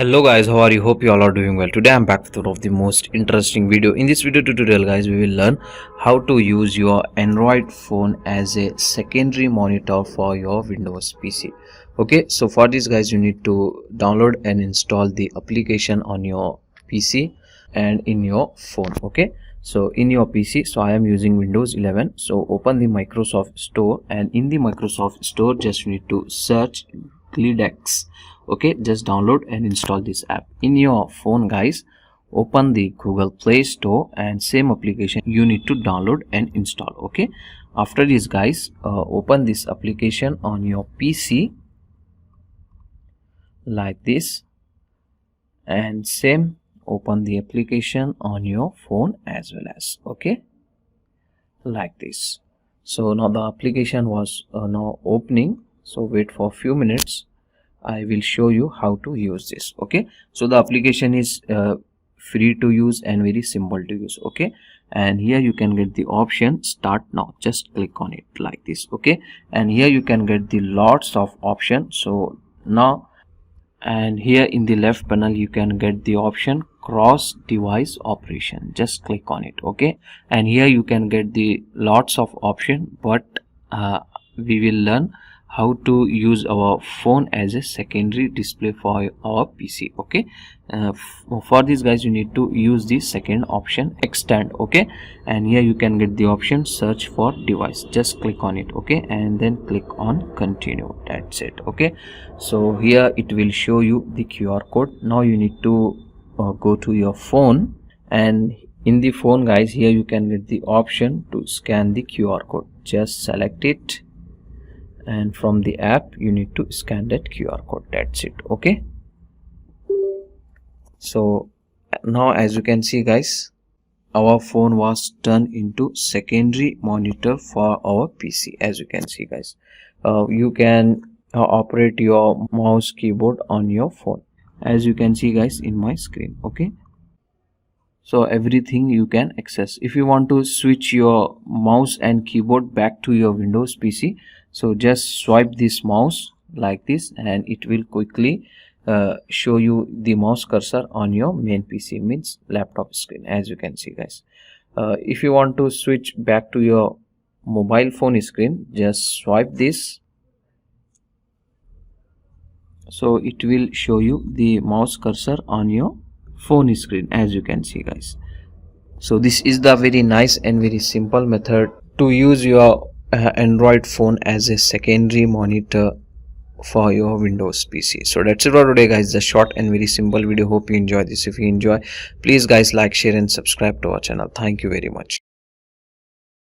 Hello guys, how are you? Hope you all are doing well. Today I'm back with one of the most interesting video. In this video tutorial guys, we will learn how to use your Android phone as a secondary monitor for your Windows PC. Okay, so for this guys, you need to download and install the application on your PC and in your phone. Okay, so in your PC, so I am using Windows 11. So open the Microsoft Store, and in the Microsoft Store, just you need to search Glidex. Okay, just download and install this app. In your phone guys, open the Google Play Store, and same application you need to download and install. Okay, after this guys, open this application on your PC like this, and same open the application on your phone as well as, okay, like this. So now the application was now opening, so wait for a few minutes. I will show you how to use this. Okay, so the application is free to use and very simple to use. Okay, and here you can get the option start now. Just click on it like this. Okay, and here you can get the lots of options. So now, and here in the left panel you can get the option cross device operation. Just click on it. Okay, and here you can get the lots of option, but we will learn how to use our phone as a secondary display for our PC. Okay, for this guys, you need to use the second option extend. Okay, and here you can get the option search for device. Just click on it. Okay, and then click on continue. That's it. Okay, so here it will show you the QR code. Now you need to go to your phone, and in the phone guys, here you can get the option to scan the QR code. Just select it, and from the app you need to scan that QR code. That's it. Okay, so now as you can see guys, our phone was turned into secondary monitor for our PC. As you can see guys, you can operate your mouse keyboard on your phone, as you can see guys in my screen. Okay, so everything you can access. If you want to switch your mouse and keyboard back to your Windows PC, so just swipe this mouse like this, and it will quickly show you the mouse cursor on your main PC, means laptop screen, as you can see guys. If you want to switch back to your mobile phone screen, just swipe this, so it will show you the mouse cursor on your phone screen, as you can see guys. So this is the very nice and very simple method to use your Android phone as a secondary monitor for your Windows PC. So that's it for today guys, the short and very simple video. Hope you enjoy this. If you enjoy, please guys like, share and subscribe to our channel. Thank you very much.